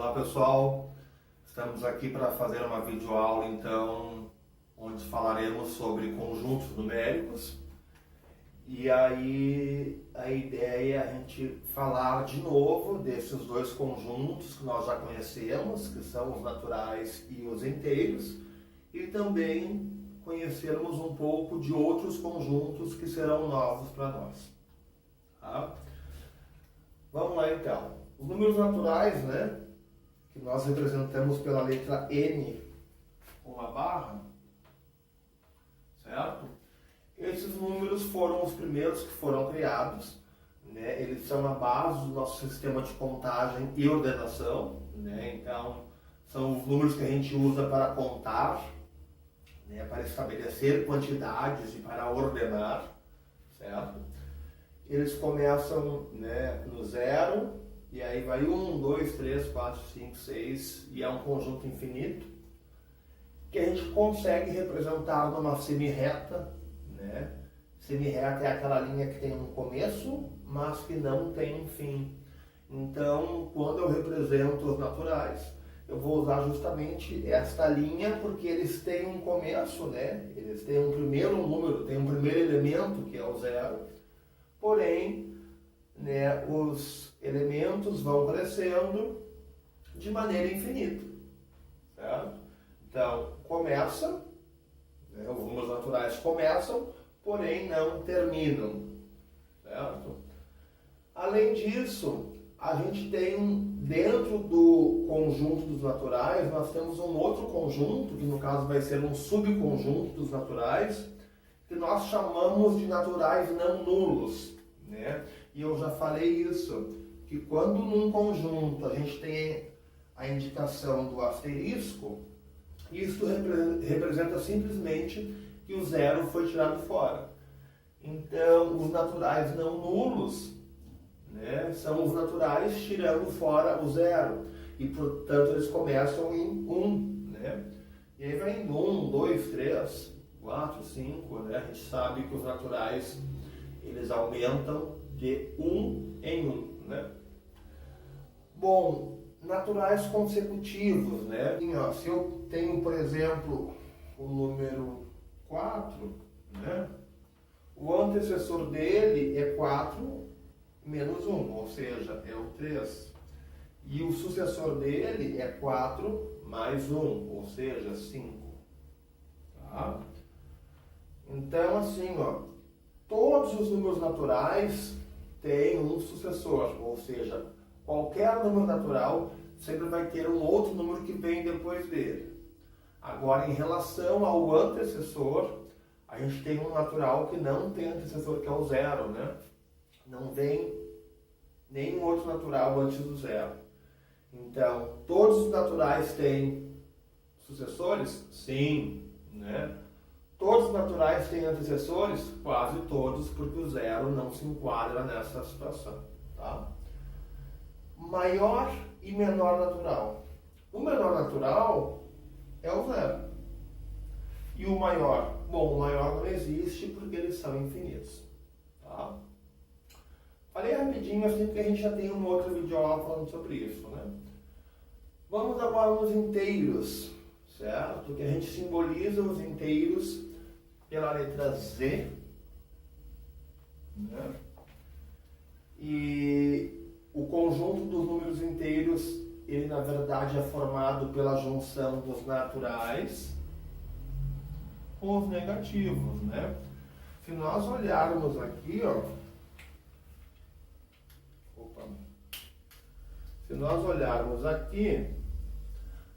Olá pessoal, estamos aqui para fazer uma videoaula então, onde falaremos sobre conjuntos numéricos. E aí a ideia é a gente falar de novo desses dois conjuntos que nós já conhecemos, que são os naturais e os inteiros, e também conhecermos um pouco de outros conjuntos que serão novos para nós. Tá? Vamos lá então. Os números naturais, né, que nós representamos pela letra N com uma barra, certo? Esses números foram os primeiros que foram criados, né? Eles são a base do nosso sistema de contagem e ordenação, né? Então, são os números que a gente usa para contar, né? Para estabelecer quantidades e para ordenar, certo? Eles começam, né, no zero, e aí vai 1, 2, 3, 4, 5, 6, e é um conjunto infinito, que a gente consegue representar numa semi-reta, né? Semi-reta é aquela linha que tem um começo, mas que não tem um fim. Então, quando eu represento os naturais, eu vou usar justamente esta linha, porque eles têm um começo, né? Eles têm um primeiro número, tem um primeiro elemento, que é o zero, porém, né, os elementos vão crescendo de maneira infinita, certo? Então, começa, né, os números naturais começam, porém não terminam, certo? Além disso, a gente tem, dentro do conjunto dos naturais, nós temos um outro conjunto, que no caso vai ser um subconjunto dos naturais, que nós chamamos de naturais não nulos, né? E eu já falei isso, que quando num conjunto a gente tem a indicação do asterisco, isso representa simplesmente que o zero foi tirado fora. Então, os naturais não nulos, né, são os naturais tirando fora o zero. E, portanto, eles começam em 1. Né? E aí vai indo 1, 2, 3, 4, 5. Né? A gente sabe que os naturais eles aumentam de 1 em 1. Né? Bom, naturais consecutivos, né? Assim, ó, se eu tenho, por exemplo, o número 4, né? O antecessor dele é 4 menos 1, ou seja, é o 3. E o sucessor dele é 4 mais 1, ou seja, 5. Tá? Então, assim, ó, todos os números naturais têm um sucessor, ou seja, qualquer número natural sempre vai ter um outro número que vem depois dele. Agora, em relação ao antecessor, a gente tem um natural que não tem antecessor, que é o zero, né? Não vem nenhum outro natural antes do zero. Então, todos os naturais têm sucessores? Sim, né? Todos os naturais têm antecessores? Quase todos, porque o zero não se enquadra nessa situação, tá? Maior e menor natural. O menor natural é o zero. E o maior? Bom, o maior não existe porque eles são infinitos. Tá? Falei rapidinho assim porque a gente já tem uma outra videoaula falando sobre isso, né? Vamos agora nos inteiros, certo? Que a gente simboliza os inteiros pela letra Z, né? E o conjunto dos números inteiros, ele na verdade é formado pela junção dos naturais com os negativos, né? Se nós olharmos aqui, ó, se nós olharmos aqui,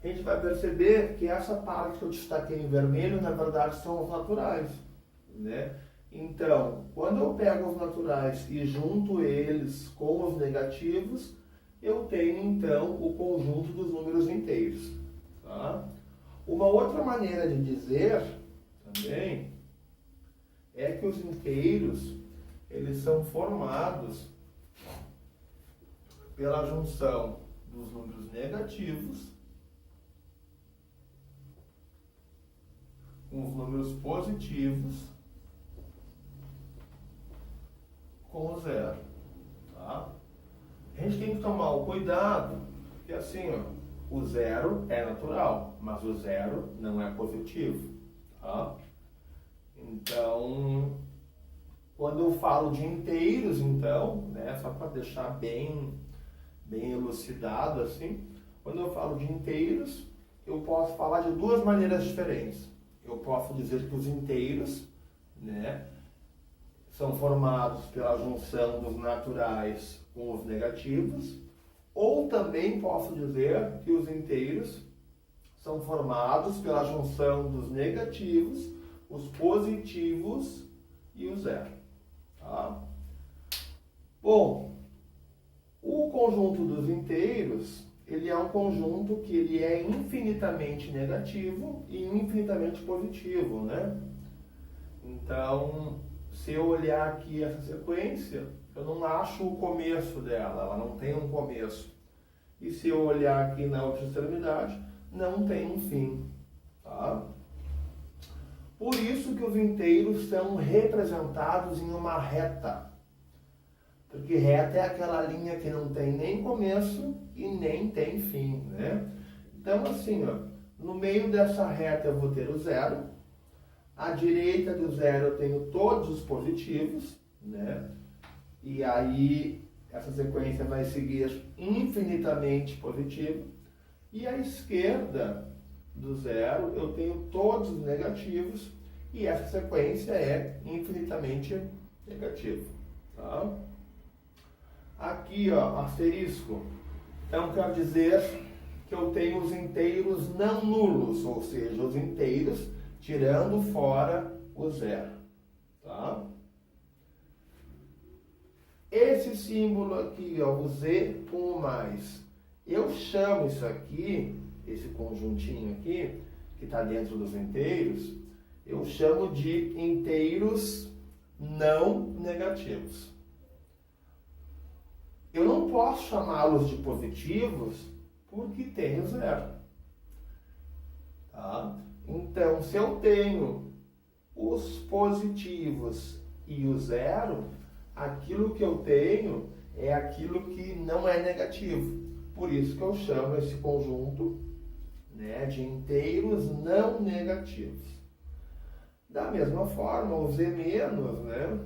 a gente vai perceber que essa parte que eu destaquei em vermelho, na verdade, são os naturais, né? Então, quando eu pego os naturais e junto eles com os negativos, eu tenho, então, o conjunto dos números inteiros. Tá? Uma outra maneira de dizer, também, é que os inteiros, eles são formados pela junção dos números negativos com os números positivos com o zero. Tá? A gente tem que tomar o cuidado Porque assim, ó, o zero é natural, mas o zero não é positivo, tá? Então, quando eu falo de inteiros, então, né, só para deixar bem elucidado assim, quando eu falo de inteiros, eu posso falar de duas maneiras diferentes. Eu posso dizer que os inteiros, né, são formados pela junção dos naturais com os negativos, ou também posso dizer que os inteiros são formados pela junção dos negativos, os positivos e o zero. Tá? Bom, o conjunto dos inteiros, ele é um conjunto que ele é infinitamente negativo e infinitamente positivo, né? Então, se eu olhar aqui essa sequência, eu não acho o começo dela, ela não tem um começo. E se eu olhar aqui na outra extremidade, não tem um fim, tá? Por isso que os inteiros são representados em uma reta. Porque reta é aquela linha que não tem nem começo e nem tem fim, né? Então, assim, ó, no meio dessa reta eu vou ter o zero. À direita do zero eu tenho todos os positivos, né? E aí essa sequência vai seguir infinitamente positiva. E à esquerda do zero eu tenho todos os negativos e essa sequência é infinitamente negativa, tá? Aqui, ó, asterisco. Então quer dizer que eu tenho os inteiros não nulos, ou seja, os inteiros tirando fora o zero, tá? Esse símbolo aqui, ó, o Z com o mais, eu chamo isso aqui, esse conjuntinho aqui, que está dentro dos inteiros, eu chamo de inteiros não negativos. Eu não posso chamá-los de positivos porque tenho zero. Tá? Então, se eu tenho os positivos e o zero, aquilo que eu tenho é aquilo que não é negativo. Por isso que eu chamo esse conjunto, né, de inteiros não negativos. Da mesma forma, os Z-, né,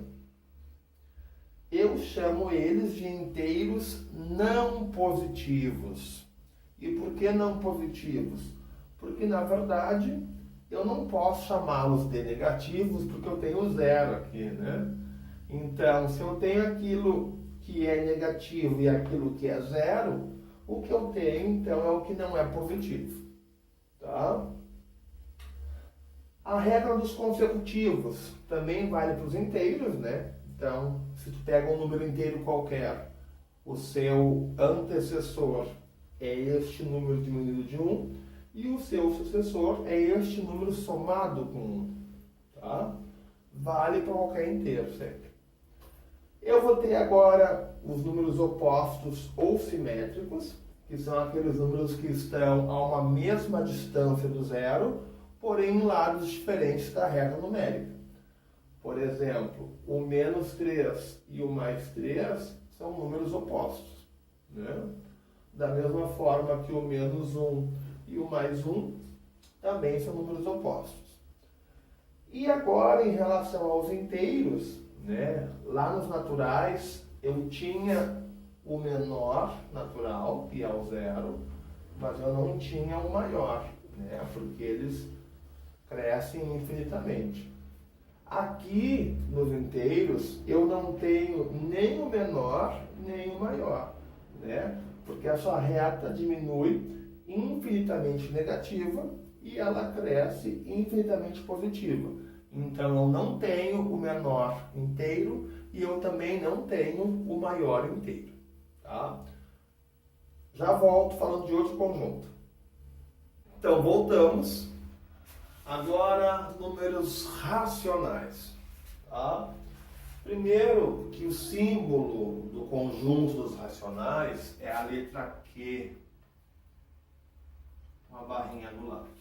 eu chamo eles de inteiros não positivos. E por que não positivos? Porque, na verdade, eu não posso chamá-los de negativos porque eu tenho zero aqui, né? Então, se eu tenho aquilo que é negativo e aquilo que é zero, o que eu tenho, então, é o que não é positivo. Tá? A regra dos consecutivos também vale para os inteiros, né? Então, se tu pega um número inteiro qualquer, o seu antecessor é este número diminuído de 1 e o seu sucessor é este número somado com 1. Tá? Vale para qualquer inteiro sempre. Eu vou ter agora os números opostos ou simétricos, que são aqueles números que estão a uma mesma distância do zero, porém em lados diferentes da reta numérica. Por exemplo, o menos 3 e o mais 3 são números opostos, né? Da mesma forma que o menos 1 e o mais 1 também são números opostos. E agora, em relação aos inteiros, né? Lá nos naturais, eu tinha o menor natural, que é o zero, mas eu não tinha o maior, né? Porque eles crescem infinitamente. Aqui, nos inteiros, eu não tenho nem o menor, nem o maior, né? Porque essa reta diminui infinitamente negativa e ela cresce infinitamente positiva. Então, eu não tenho o menor inteiro e eu também não tenho o maior inteiro. Tá? Já volto falando de outro conjunto. Então, voltamos. Agora, números racionais. Tá? Primeiro, que o símbolo do conjunto dos racionais é a letra Q. Uma barrinha do lado.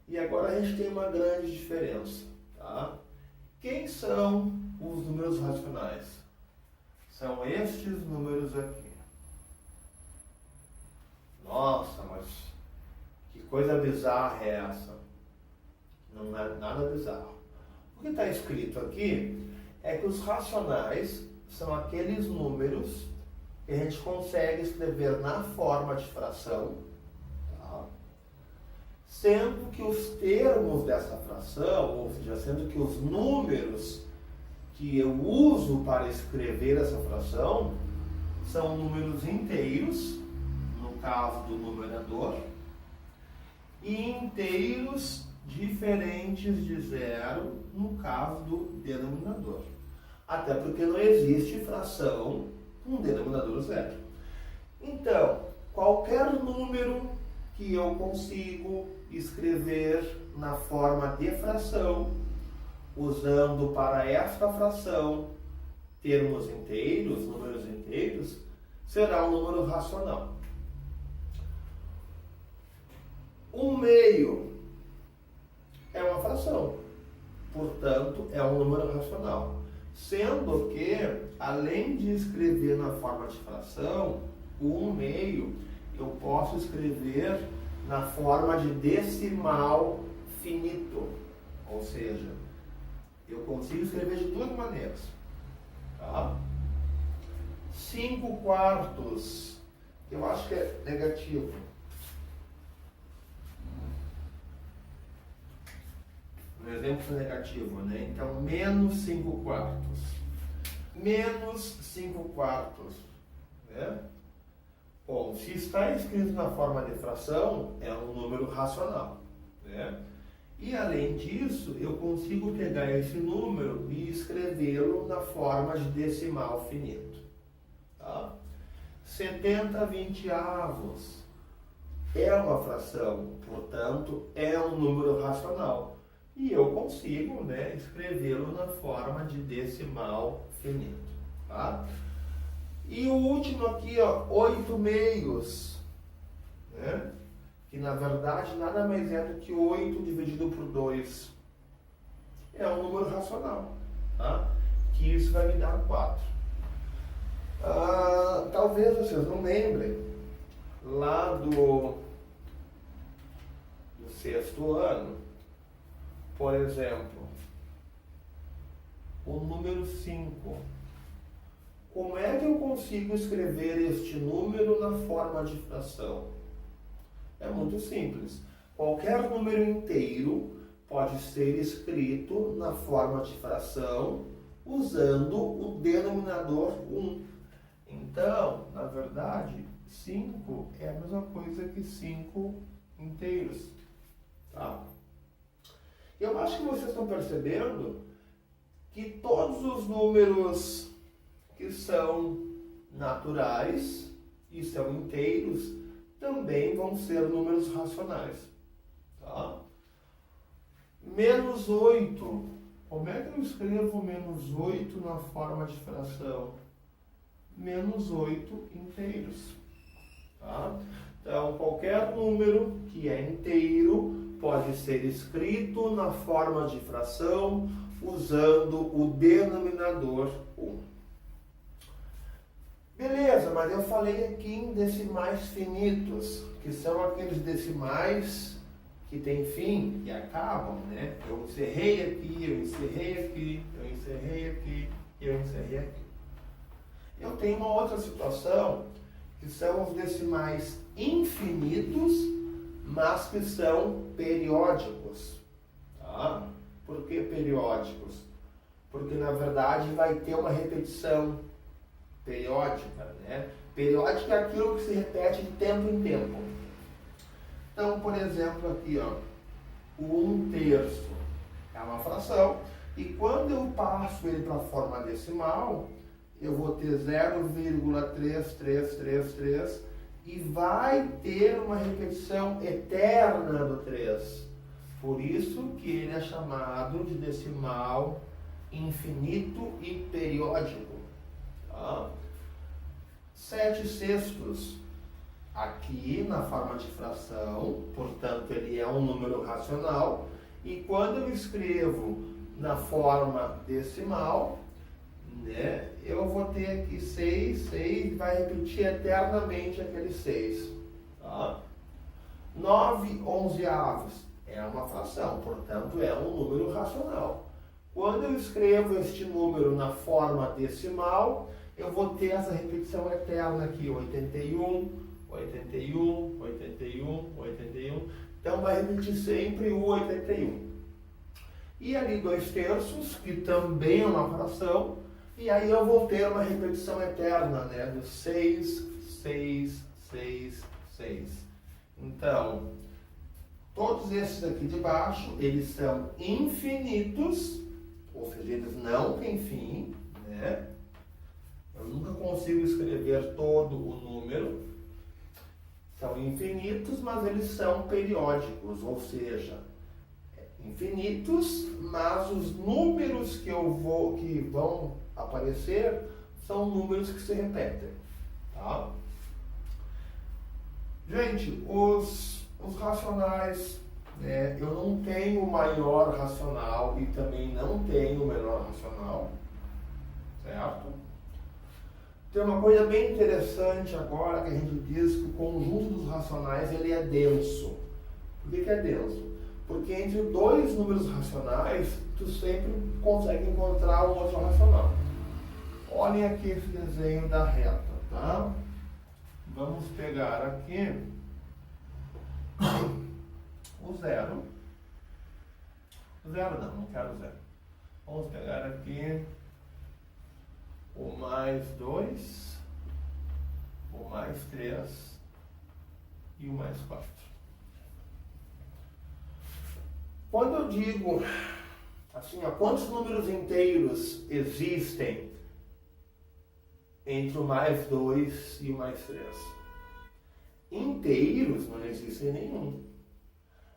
E agora a gente tem uma grande diferença. Tá? Quem são os números racionais? São estes números aqui. Que coisa bizarra é essa? Não é nada bizarro. O que está escrito aqui é que os racionais são aqueles números que a gente consegue escrever na forma de fração, tá? Sendo que os termos dessa fração, ou seja, sendo que os números que eu uso para escrever essa fração são números inteiros, no caso do numerador, e inteiros diferentes de zero, no caso do denominador. Até porque não existe fração com denominador zero. Então, qualquer número que eu consigo escrever na forma de fração, usando para esta fração termos inteiros, números inteiros, será um número racional. 1/2 é uma fração, portanto, é um número racional. Sendo que, além de escrever na forma de fração, o 1/2 eu posso escrever na forma de decimal finito. Ou seja, eu consigo escrever de duas maneiras. Tá? 5/4, eu acho que é negativo. Um exemplo negativo, né? Então, menos 5/4. Menos 5/4. Né? Bom, se está escrito na forma de fração, é um número racional. Né? E, além disso, eu consigo pegar esse número e escrevê-lo na forma de decimal finito. Tá? 70/20 é uma fração, portanto, é um número racional. E eu consigo, né, escrevê-lo na forma de decimal finito. Tá? E o último aqui, ó, 8/2, né? Que na verdade nada mais é do que 8 dividido por 2. É um número racional. Tá? Que isso vai me dar 4. Talvez vocês não lembrem, lá do 6º ano, por exemplo, o número 5. Como é que eu consigo escrever este número na forma de fração? É muito simples. Qualquer número inteiro pode ser escrito na forma de fração usando o denominador 1. Então, na verdade, 5 é a mesma coisa que 5 inteiros. Tá? Eu acho que vocês estão percebendo que todos os números que são naturais e são inteiros também vão ser números racionais. Tá? Menos 8. Como é que eu escrevo menos 8 na forma de fração? Menos 8 inteiros. Tá? Então, qualquer número que é inteiro pode ser escrito na forma de fração usando o denominador 1. Beleza, mas eu falei aqui em decimais finitos, que são aqueles decimais que têm fim e acabam, né? Eu encerrei aqui, eu encerrei aqui, eu encerrei aqui, eu encerrei aqui. Eu tenho uma outra situação, que são os decimais infinitos, mas que são periódicos. Tá? Por que periódicos? Porque, na verdade, vai ter uma repetição periódica, né? Periódica é aquilo que se repete de tempo em tempo. Então, por exemplo, aqui, ó, o 1/3 é uma fração, e quando eu passo ele para a forma decimal, eu vou ter 0,3333 e vai ter uma repetição eterna do 3. Por isso que ele é chamado de decimal infinito e periódico. Tá? 7/6 aqui na forma de fração, portanto ele é um número racional, e quando eu escrevo na forma decimal, né, eu vou ter aqui 6, vai repetir eternamente aquele 6. Tá? 9 onzeavos é uma fração, portanto é um número racional. Quando eu escrevo este número na forma decimal, eu vou ter essa repetição eterna aqui, 81, 81, 81, 81. Então vai repetir sempre o 81. E ali 2/3, que também é uma fração, e aí eu vou ter uma repetição eterna, né, do 6, 6, 6, 6. Então, todos esses aqui de baixo, eles são infinitos, ou seja, eles não têm fim, né? Eu nunca consigo escrever todo o número. São infinitos, mas eles são periódicos, ou seja, infinitos, mas os números que vão aparecer são números que se repetem, tá? Gente, os racionais, né, eu não tenho o maior racional e também não tenho o menor racional, certo? Tem uma coisa bem interessante agora que a gente diz que o conjunto dos racionais ele é denso. Por que é denso? Porque entre dois números racionais, tu sempre consegue encontrar um outro racional. Olhem aqui esse desenho da reta, tá? Vamos pegar aqui o zero. O zero não quero zero. Vamos pegar aqui o mais 2, o mais 3 e o mais 4. Quando eu digo assim, quantos números inteiros existem entre o mais 2 e o mais 3? Inteiros não existem nenhum.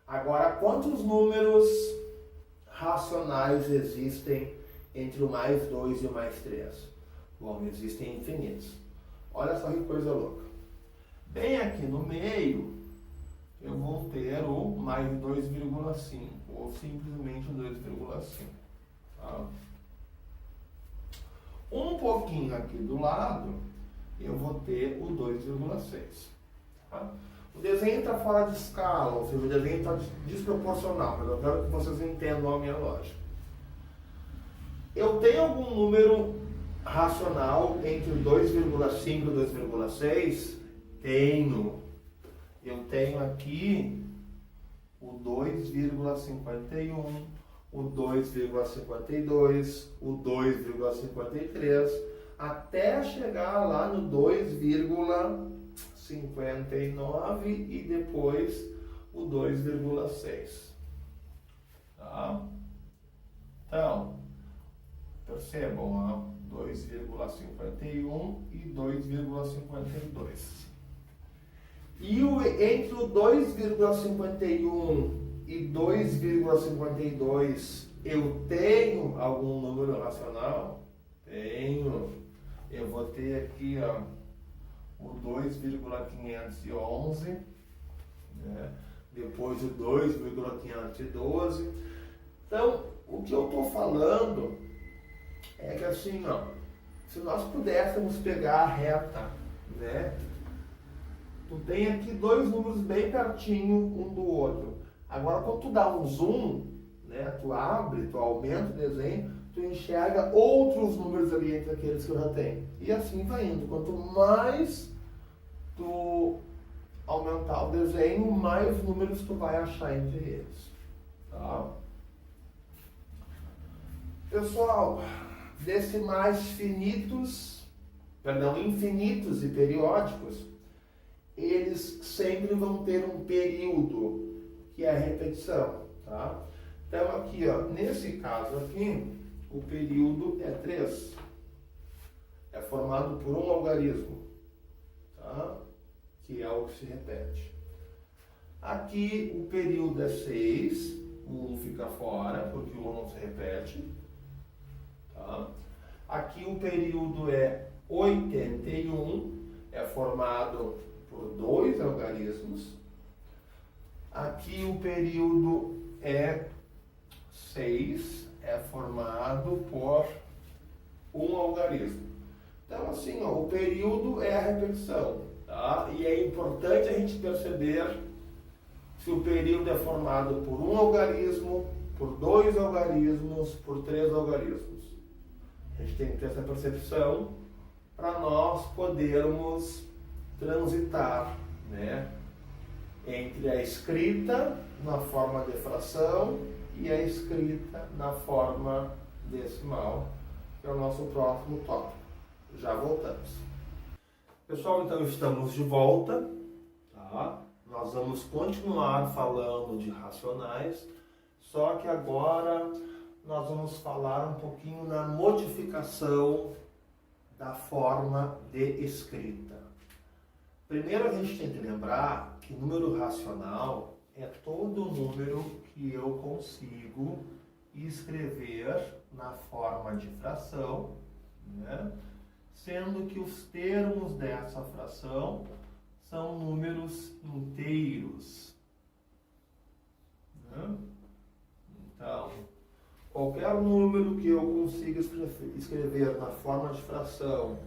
Agora, quantos números racionais existem entre o mais 2 e o mais 3? Bom, existem infinitos. Olha só que coisa louca. Bem aqui no meio, eu vou ter o mais 2,5, ou simplesmente o 2,5. Tá? Um pouquinho aqui do lado, eu vou ter o 2,6. Tá? O desenho está fora de escala, ou seja, o desenho está desproporcional, mas eu quero que vocês entendam a minha lógica. Eu tenho algum número racional entre 2,5 e 2,6? Tenho. Eu tenho aqui o 2,51, o 2,52, o 2,53, até chegar lá no 2,59 e depois o 2,6. Tá? Então, percebam, ó, 2,51 e 2,52. E entre o 2,51 e 2,52 eu tenho algum número racional? Tenho. Eu vou ter aqui, ó, o 2,511, né? Depois o 2,512. Então, o que eu estou falando é que assim, ó, se nós pudéssemos pegar a reta, né? Tu tem aqui dois números bem pertinho um do outro. Agora, quando tu dá um zoom, né? Tu abre, tu aumenta o desenho, tu enxerga outros números ali entre aqueles que eu já tenho. E assim vai indo. Quanto mais tu aumentar o desenho, mais números tu vai achar entre eles. Tá? Pessoal, decimais infinitos e periódicos, eles sempre vão ter um período, que é a repetição, tá? Então aqui, ó, nesse caso aqui, o período é 3. É formado por um algarismo, tá? Que é o que se repete. Aqui o período é 6, o 1 fica fora, porque o 1 não se repete. Tá? Aqui o período é 81, é formado por 2 algarismos. Aqui o período é 6, é formado por um algarismo. Então assim, ó, o período é a repetição, tá? E é importante a gente perceber se o período é formado por um algarismo, por 2 algarismos, por 3 algarismos. A gente tem que ter essa percepção para nós podermos transitar, né, entre a escrita na forma de fração e a escrita na forma decimal, que é o nosso próximo tópico. Já voltamos. Pessoal, então estamos de volta, tá? Nós vamos continuar falando de racionais, só que agora nós vamos falar um pouquinho na modificação da forma de escrita. Primeiro a gente tem que lembrar que número racional é todo número que eu consigo escrever na forma de fração, né? Sendo que os termos dessa fração são números inteiros, né? Então, qualquer número que eu consiga escrever na forma de fração,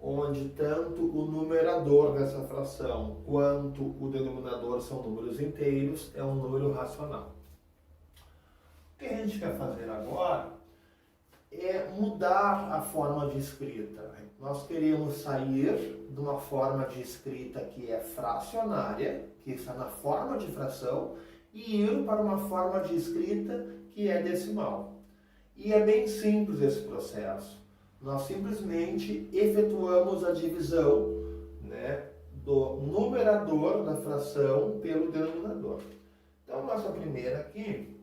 onde tanto o numerador dessa fração quanto o denominador são números inteiros, é um número racional. O que a gente quer fazer agora é mudar a forma de escrita. Nós queremos sair de uma forma de escrita que é fracionária, que está na forma de fração, e ir para uma forma de escrita que é decimal. E é bem simples esse processo. Nós simplesmente efetuamos a divisão, né, do numerador da fração pelo denominador. Então, nossa primeira aqui,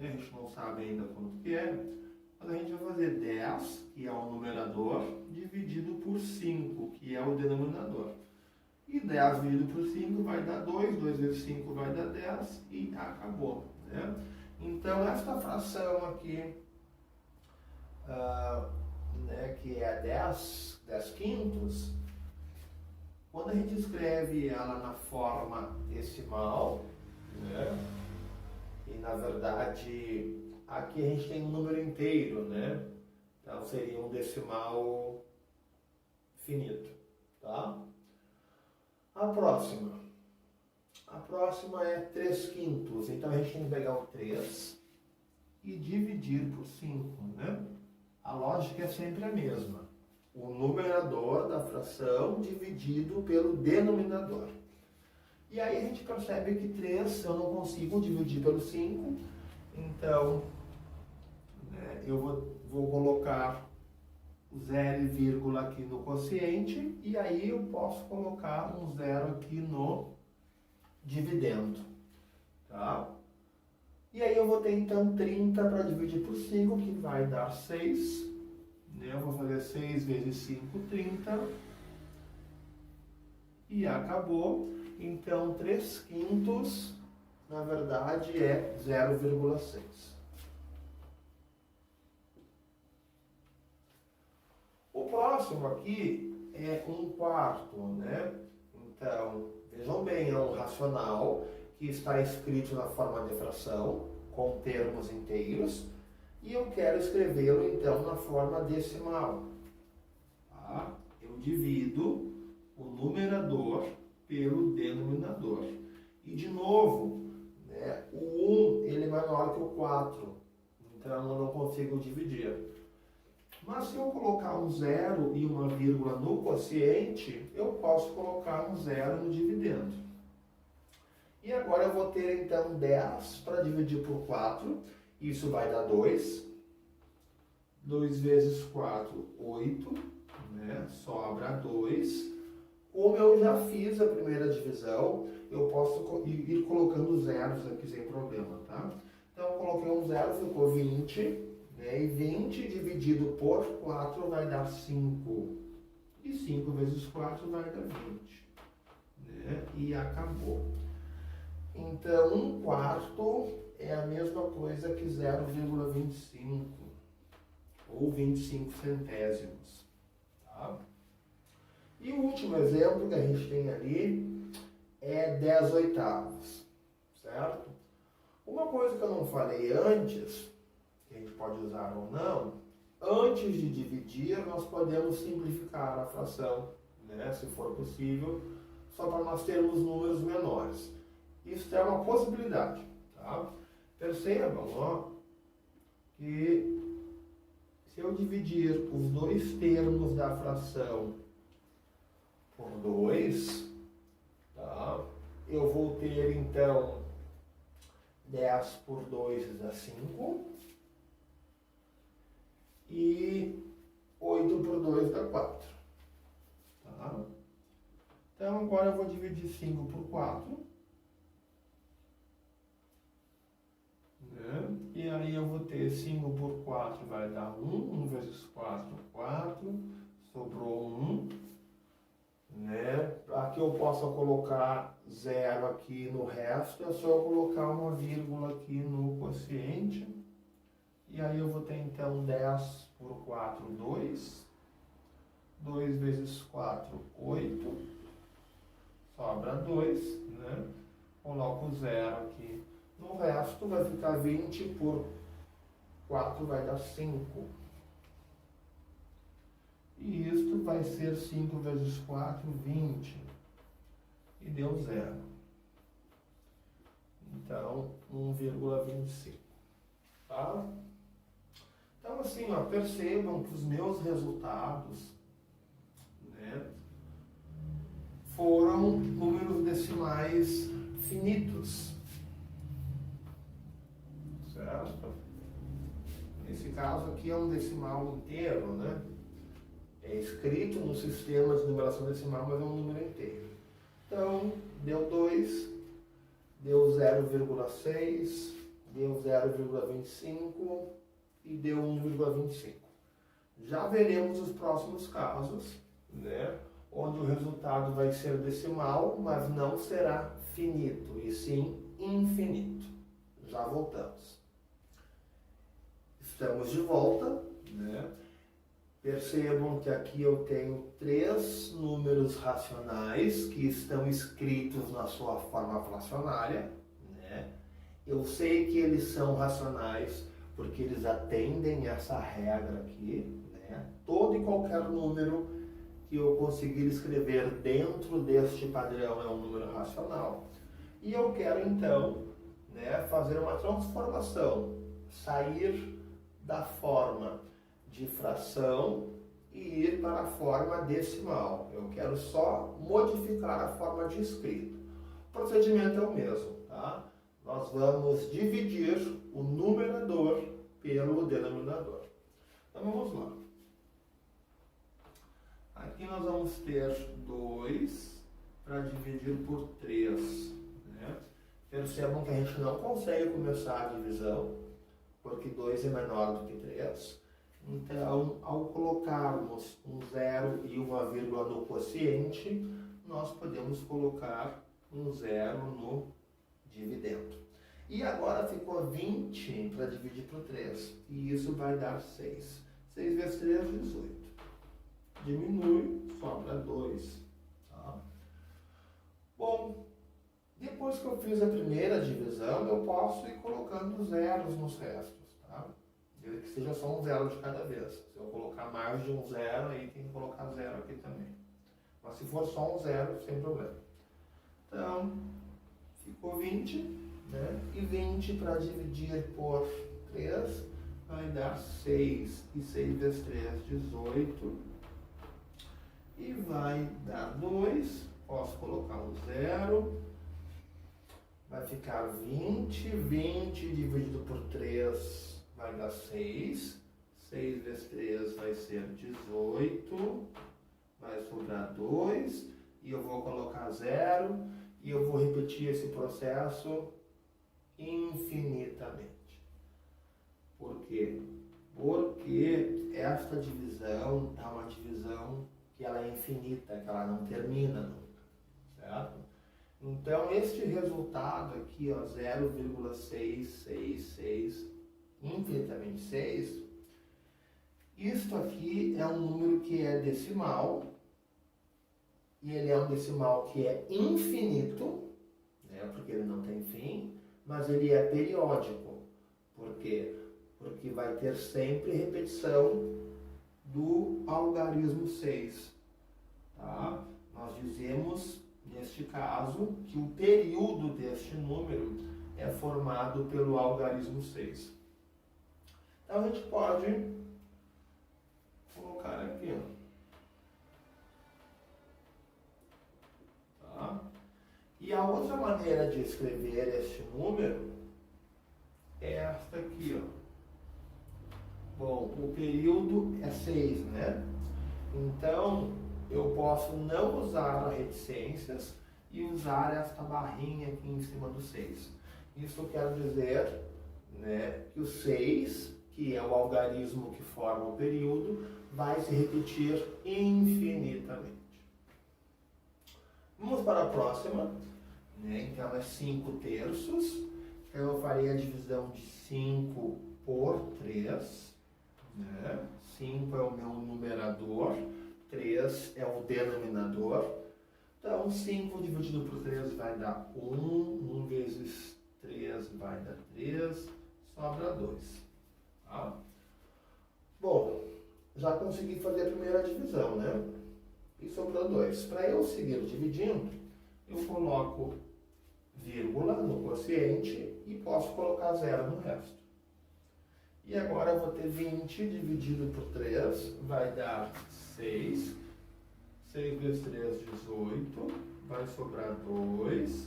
a gente não sabe ainda quanto que é, mas a gente vai fazer 10, que é o numerador, dividido por 5, que é o denominador. E 10 dividido por 5 vai dar 2, 2 vezes 5 vai dar 10 e acabou, né? Então, esta fração aqui, né, que é 10 quintos, quando a gente escreve ela na forma decimal, né, e na verdade aqui a gente tem um número inteiro, né, então seria um decimal finito, tá? A próxima é 3 quintos, então a gente tem que pegar o 3 e dividir por 5, né? A lógica é sempre a mesma. O numerador da fração dividido pelo denominador. E aí a gente percebe que 3 eu não consigo dividir pelo 5. Então, né, eu vou colocar o 0, aqui no quociente. E aí eu posso colocar um 0 aqui no dividendo. Tá? E aí eu vou ter então 30 para dividir por 5, que vai dar 6. Eu vou fazer 6 vezes 5, 30. E acabou. Então 3 quintos, na verdade, é 0,6. O próximo aqui é 1/4, né? Então, vejam bem, é um racional que está escrito na forma de fração, com termos inteiros, e eu quero escrevê-lo então na forma decimal. Tá? Eu divido o numerador pelo denominador. E de novo, né, o 1 ele é maior que o 4, então eu não consigo dividir. Mas se eu colocar um 0 e uma vírgula no quociente, eu posso colocar um 0 no dividendo. E agora eu vou ter então 10 para dividir por 4, isso vai dar 2. 2 vezes 4, 8, né? Sobra 2. Como eu já fiz a primeira divisão, eu posso ir colocando zeros aqui sem problema, tá? Então eu coloquei um 0, ficou 20, né? E 20 dividido por 4 vai dar 5. E 5 vezes 4 vai dar 20, né? E acabou. Então, 1/4 é a mesma coisa que 0,25 ou 25 centésimos. Tá? E o último exemplo que a gente tem ali é 10 oitavos, certo? Uma coisa que eu não falei antes, que a gente pode usar ou não, antes de dividir, nós podemos simplificar a fração, né, se for possível, só para nós termos números menores. Isso é uma uma possibilidade. Tá? Percebam, ó, que se eu dividir os dois termos da fração por 2, tá? Eu vou ter então 10 por 2 dá 5 e 8 por 2 dá 4. Tá? Então agora eu vou dividir 5 por 4. Né? E aí eu vou ter 5 por 4 vai dar 1. 1 vezes 4, 4. Sobrou 1. Né? Para que eu possa colocar 0 aqui no resto, é só eu colocar uma vírgula aqui no quociente. E aí eu vou ter então 10 por 4, 2. 2 vezes 4, 8. Sobra 2. Né? Coloco 0 aqui. No resto vai ficar 20 por 4 vai dar 5. E isto vai ser 5 vezes 4, 20. E deu 0. Então, 1,25. Tá? Então, assim, ó, percebam que os meus resultados, né, foram números decimais finitos. Certo? Nesse caso aqui é um decimal inteiro, né? É escrito no sistema de numeração decimal, mas é um número inteiro. Então, deu 2, deu 0,6, deu 0,25 e deu 1,25. Já veremos os próximos casos, né? Onde o resultado vai ser decimal, mas não será finito, e sim infinito. Já voltamos. Estamos de volta, né? Percebam que aqui eu tenho 3 números racionais que estão escritos na sua forma fracionária, né? Eu sei que eles são racionais porque eles atendem essa regra aqui, né? Todo e qualquer número que eu conseguir escrever dentro deste padrão é um número racional. E eu quero então, né, fazer uma transformação, sair da forma de fração e ir para a forma decimal. Eu quero só modificar a forma de escrito. O procedimento é o mesmo, tá? Nós vamos dividir o numerador pelo denominador. Então vamos lá. Aqui nós vamos ter 2 para dividir por 3. Né? Percebam que a gente não consegue começar a divisão, porque 2 é menor do que 3. Então, ao colocarmos um 0 e uma vírgula no quociente, nós podemos colocar um 0 no dividendo. E agora ficou 20 para dividir por 3. E isso vai dar 6. 6 vezes 3, 18. Diminui, sobra 2. Tá? Bom, depois que eu fiz a primeira divisão, eu posso ir colocando zeros nos restos. Tá? Que seja só um 0 de cada vez. Se eu colocar mais de um 0, aí tem que colocar 0 aqui também. Mas se for só um 0, sem problema. Então, ficou 20, né? E 20 para dividir por 3 vai dar 6. E 6 vezes 3, 18. E vai dar 2. Posso colocar um 0. Vai ficar 20. 20 dividido por 3 vai dar 6. 6 vezes 3 vai ser 18. Vai sobrar 2. E eu vou colocar 0. E eu vou repetir esse processo infinitamente. Por quê? Porque esta divisão é uma divisão que ela é infinita, que ela não termina nunca. Certo? Então, este resultado aqui, ó, 0,666, infinitamente 6, isto aqui é um número que é decimal, e ele é um decimal que é infinito, né, porque ele não tem fim, mas ele é periódico. Por quê? Porque vai ter sempre repetição do algarismo 6. Tá? Nós dizemos neste caso, que o período deste número é formado pelo algarismo 6. Então a gente pode colocar aqui, ó. Tá? E a outra maneira de escrever este número é esta aqui, ó. Bom, o período é 6, né? Então, eu posso não usar reticências e usar esta barrinha aqui em cima do 6. Isso quer dizer, né, que o 6, que é o algarismo que forma o período, vai se repetir infinitamente. Vamos para a próxima, né? Então é 5 terços. Então eu farei a divisão de 5 por 3. Né? 5 é o meu numerador, 3 é o denominador. Então 5 dividido por 3 vai dar 1. 1 vezes 3 vai dar 3. Sobra 2. Tá? Bom, já consegui fazer a primeira divisão, né? E sobrou 2. Para eu seguir dividindo, eu coloco vírgula no quociente e posso colocar 0 no resto. E agora eu vou ter 20 dividido por 3, vai dar 6. 6 vezes 3, 18. Vai sobrar 2.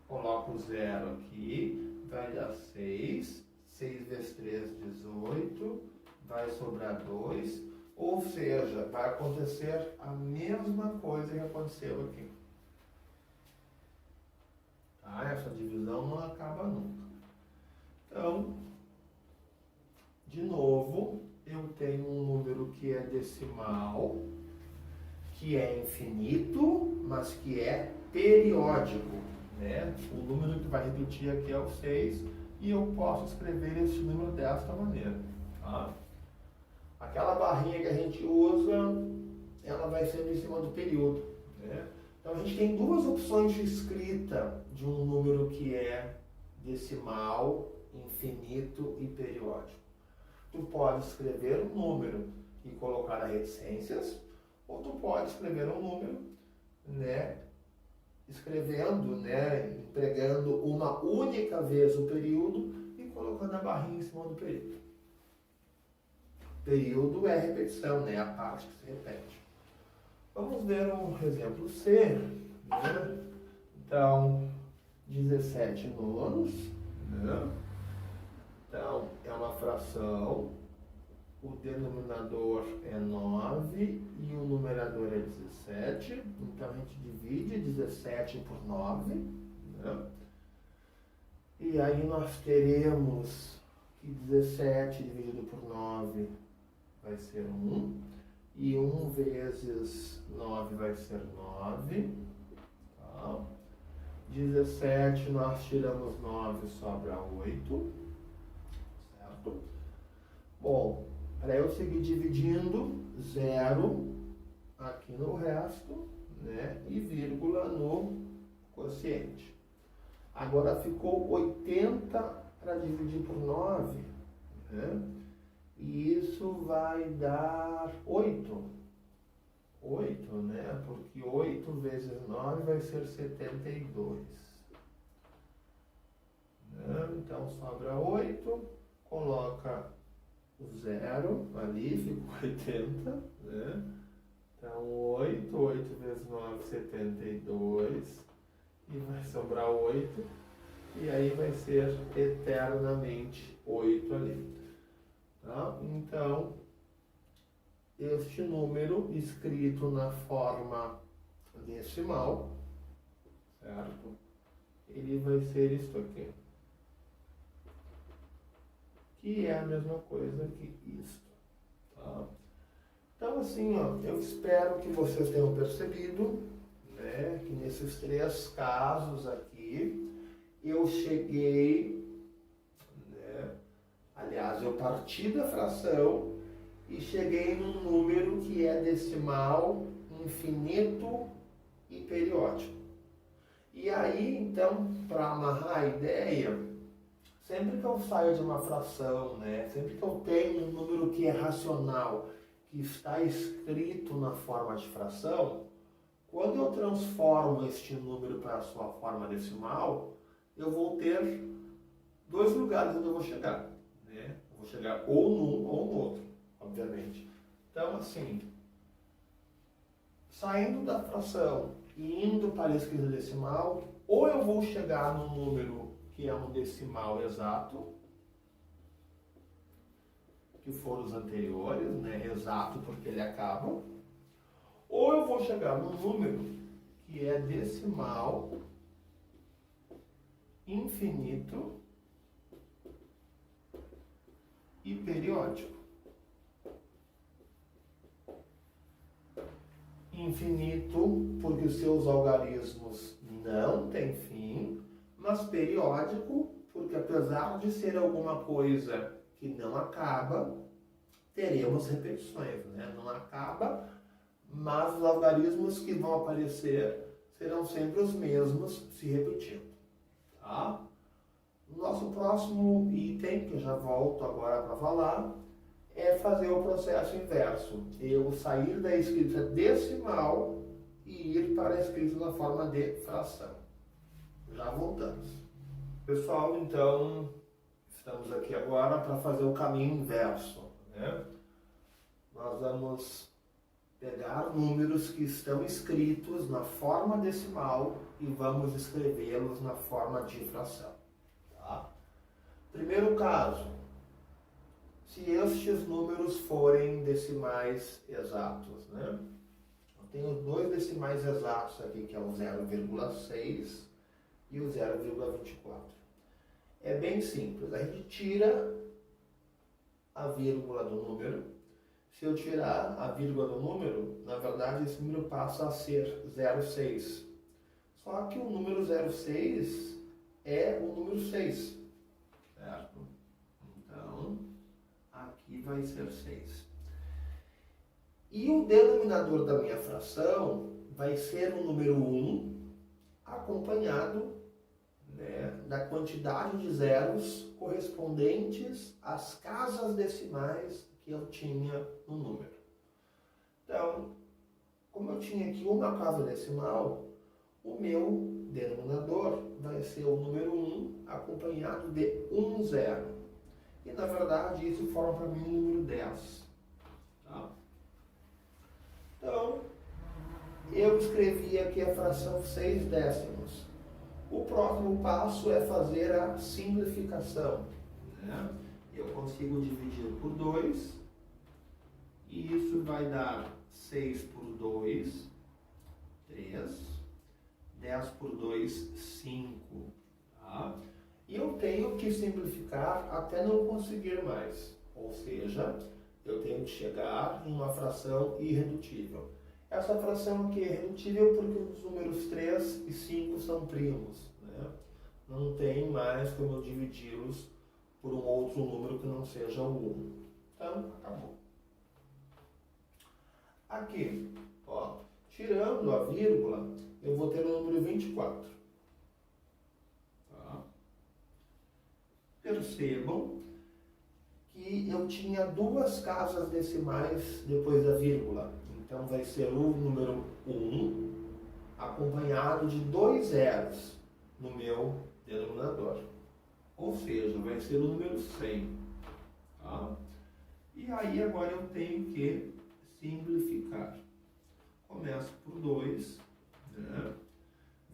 Coloco 0 aqui, vai dar 6. 6 vezes 3, 18. Vai sobrar 2. Ou seja, vai acontecer a mesma coisa que aconteceu aqui. Tá? Essa divisão não acaba nunca. Então, de novo, eu tenho um número que é decimal, que é infinito, mas que é periódico, né? O número que vai repetir aqui é o 6, e eu posso escrever esse número desta maneira. Tá? Aquela barrinha que a gente usa, ela vai ser em cima do período, né? Então a gente tem duas opções de escrita de um número que é decimal, infinito e periódico. Tu pode escrever um número e colocar reticências, ou tu pode escrever um número, né, escrevendo, né, empregando uma única vez o período e colocando a barrinha em cima do período. Período é repetição, né, a parte que se repete. Vamos ver um exemplo C, né? Então, 17 nonos, né? Então, é uma fração, o denominador é 9 e o numerador é 17. Então, a gente divide 17 por 9. Né? E aí nós teremos que 17 dividido por 9 vai ser 1. E 1 vezes 9 vai ser 9. Tá? 17 nós tiramos 9, sobra 8. Certo? Bom, para eu seguir dividindo, 0 aqui no resto, né? E vírgula no quociente. Agora ficou 80 para dividir por 9, né? E isso vai dar 8. 8, né? Porque 8 vezes 9 vai ser 72. Né? Então sobra 8, coloca o 0 ali, ficou 80. Né? Então 8 vezes 9, 72. E vai sobrar 8. E aí vai ser eternamente 8 ali. Tá? Então, este número escrito na forma decimal, certo? Ele vai ser isto aqui. Que é a mesma coisa que isto. Tá? Então, assim, ó, eu espero que vocês tenham percebido, né, que nesses 3 casos aqui, eu cheguei, né, aliás, eu parti da fração e cheguei num número que é decimal, infinito e periódico. E aí, então, para amarrar a ideia, sempre que eu saio de uma fração, né, sempre que eu tenho um número que é racional, que está escrito na forma de fração, Quando eu transformo este número para a sua forma decimal, eu vou ter dois lugares onde eu vou chegar, né? Eu vou chegar ou num ou no outro, obviamente. Então, assim, saindo da fração e indo para a escrita decimal, ou eu vou chegar num número que é um decimal exato, que foram os anteriores, né? Exato porque ele acaba, ou eu vou chegar num número que é decimal infinito e periódico. Infinito porque os seus algarismos não têm fim, mas periódico porque apesar de ser alguma coisa que não acaba, teremos repetições, né? Não acaba, mas os algarismos que vão aparecer serão sempre os mesmos se repetindo, tá? Nosso próximo item, que eu já volto agora para falar, é fazer o processo inverso. Eu sair da escrita decimal e ir para a escrita na forma de fração. Já voltamos. Pessoal, então, estamos aqui agora para fazer o caminho inverso, né? Nós vamos pegar números que estão escritos na forma decimal e vamos escrevê-los na forma de fração. Tá? Primeiro caso, se estes números forem decimais exatos, né? Eu tenho dois decimais exatos aqui, que é o 0,6 e o 0,24. É bem simples, a gente tira a vírgula do número. Se eu tirar a vírgula do número, na verdade esse número passa a ser 0,6. Só que o número 0,6 é o número 6, certo? Então, aqui vai ser 6. E o denominador da minha fração vai ser o número 1, acompanhado, né, da quantidade de zeros correspondentes às casas decimais que eu tinha no número. Então, como eu tinha aqui uma casa decimal, o meu denominador vai ser o número 1 acompanhado de 1 zero. E, na verdade, isso forma para mim o número 10. Tá? Então, eu escrevi aqui a fração 6 décimos. O próximo passo é fazer a simplificação, né? Eu consigo dividir por 2, e isso vai dar 6 por 2, 3, 10 por 2, 5, tá? E eu tenho que simplificar até não conseguir mais, ou seja, eu tenho que chegar em uma fração irredutível. Essa fração aqui é irredutível porque os números 3 e 5 são primos, né? Não tem mais como eu dividi-los por um outro número que não seja o 1. Então, acabou. Aqui, ó, tirando a vírgula, eu vou ter o número 24. Tá? Percebam que eu tinha duas casas decimais depois da vírgula. Então, vai ser o número 1 acompanhado de 2 zeros no meu denominador. Ou seja, vai ser o número 100. Tá? E aí agora eu tenho que simplificar. Começo por 2, né?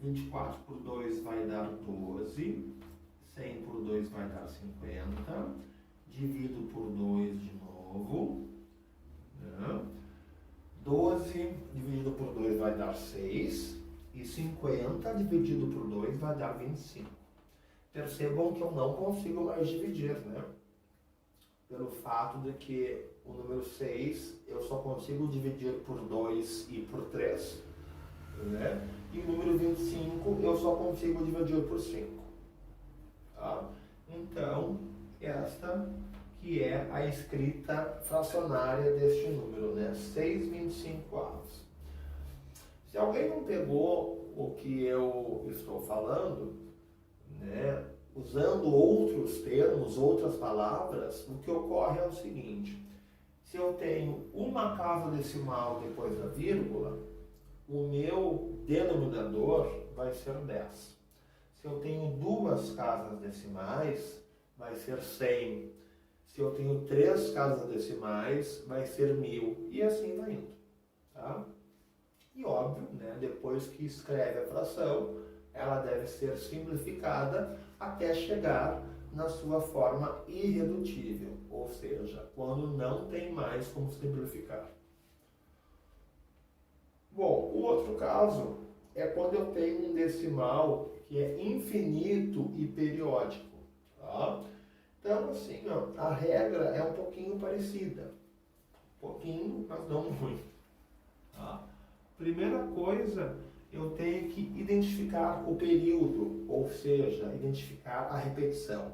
24 por 2 vai dar 12, 100 por 2 vai dar 50, divido por 2 de novo, né? 12 dividido por 2 vai dar 6, e 50 dividido por 2 vai dar 25. Percebam que eu não consigo mais dividir, né? Pelo fato de que o número 6 eu só consigo dividir por 2 e por 3, né? E o número 25 eu só consigo dividir por 5. Tá? Então, esta que é a escrita fracionária deste número, né? 6/25. Se alguém não pegou o que eu estou falando, né, usando outros termos, outras palavras, o que ocorre é o seguinte: se eu tenho uma casa decimal depois da vírgula, o meu denominador vai ser 10. Se eu tenho duas casas decimais, vai ser 100. Se eu tenho 3 casas decimais, vai ser 1000. E assim vai indo. Tá? E óbvio, né, depois que escreve a fração, ela deve ser simplificada até chegar na sua forma irredutível, ou seja, quando não tem mais como simplificar. Bom, o outro caso é quando eu tenho um decimal que é infinito e periódico. Tá? Então, assim, ó, a regra é um pouquinho parecida. Um pouquinho, mas não muito. Tá? Primeira coisa, eu tenho que identificar o período, ou seja, identificar a repetição,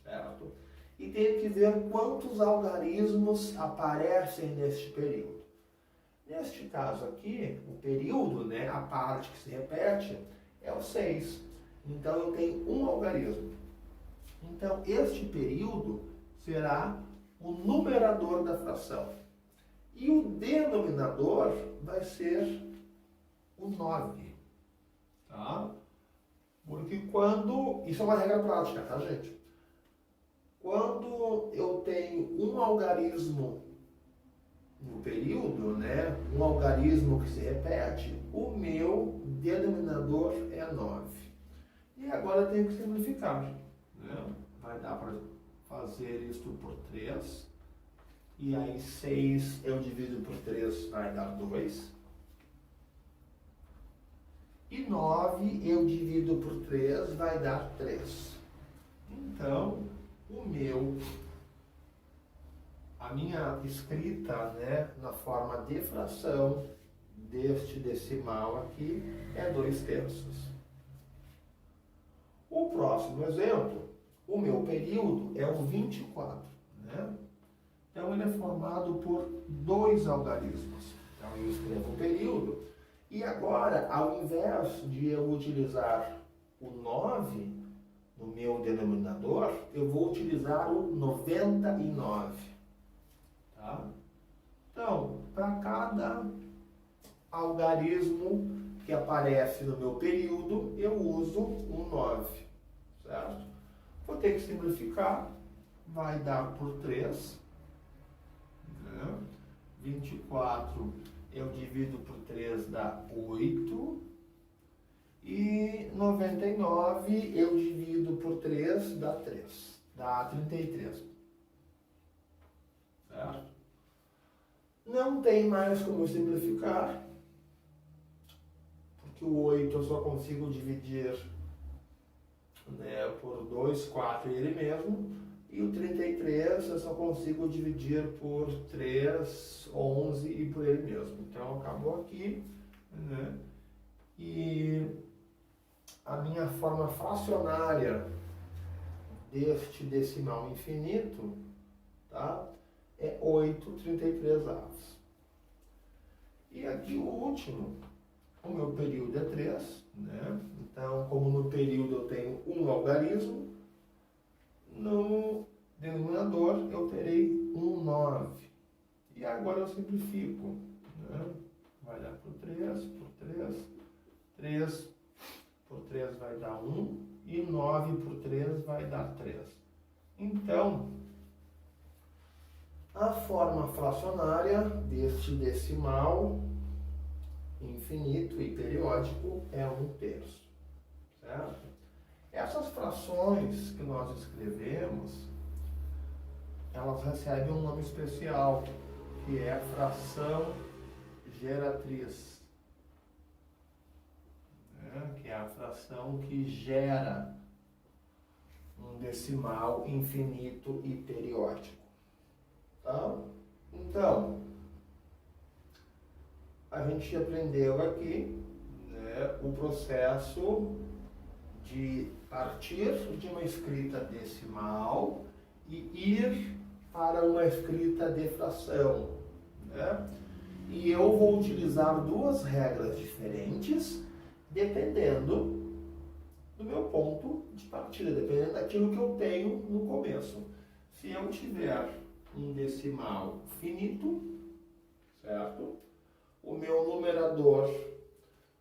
certo? E tenho que ver quantos algarismos aparecem neste período. Neste caso aqui, o período, né, a parte que se repete, é o 6. Então, eu tenho um algarismo. Então, este período será o numerador da fração. E o denominador vai ser o 9. Tá? Porque quando... Isso é uma regra prática, tá, gente? Quando eu tenho um algarismo no período, né, um algarismo que se repete, o meu denominador é 9. E agora eu tenho que simplificar. Né? Vai dar para fazer isto por 3. E aí 6 eu divido por 3, vai dar 2. E 9 eu divido por 3, vai dar 3. Então, a minha escrita, né, na forma de fração deste decimal aqui é 2/3. O próximo exemplo, o meu período é o 24. Né? Então, ele é formado por 2 algarismos. Então, eu escrevo o período. E agora, ao invés de eu utilizar o 9 no meu denominador, eu vou utilizar o 99. Tá? Então, para cada algarismo que aparece no meu período, eu uso um 9. Certo? Vou ter que simplificar. Vai dar por 3. Né? 24 eu divido por 3 dá 8. E 99 eu divido por 3 dá 3. Dá 33. Certo? Não tem mais como simplificar. Porque o 8 eu só consigo dividir, né, por 2, 4 e ele mesmo. E o 33 eu só consigo dividir por 3, 11 e por ele mesmo. Então, acabou aqui. Né? E a minha forma fracionária deste decimal infinito, tá, é 8/33. E aqui o último, o meu período é 3. Né? Então, como no período eu tenho um algarismo, no denominador eu terei um 9. E agora eu simplifico. Né? Vai dar por 3, por 3. 3 por 3 vai dar 1. E 9 por 3 vai dar 3. Então, a forma fracionária deste decimal infinito e periódico é 1/3. Certo? Essas frações que nós escrevemos, elas recebem um nome especial, que é fração geratriz. Né? Que é a fração que gera um decimal infinito e periódico. Tá? Então, a gente aprendeu aqui, né, o processo de partir de uma escrita decimal e ir para uma escrita de fração. Né? E eu vou utilizar duas regras diferentes, dependendo do meu ponto de partida, dependendo daquilo que eu tenho no começo. Se eu tiver um decimal finito, certo? O meu numerador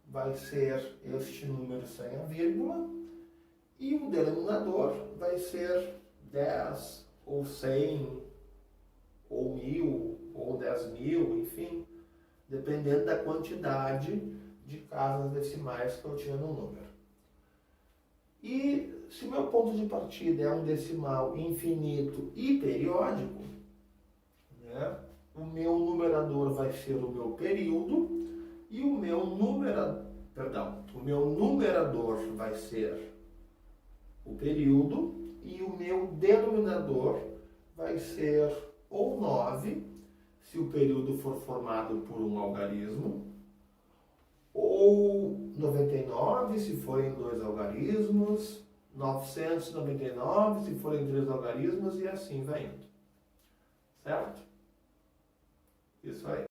vai ser este número sem a vírgula, e o denominador vai ser 10, ou 100, ou 1000, ou 10.000, enfim, dependendo da quantidade de casas decimais que eu tinha no número. E se o meu ponto de partida é um decimal infinito e periódico, né, o meu numerador vai ser o meu período e o meu numerador vai ser o período e o meu denominador vai ser ou 9, se o período for formado por um algarismo, ou 99, se forem 2 algarismos, 999, se forem 3 algarismos, e assim vai indo. Certo? Isso aí.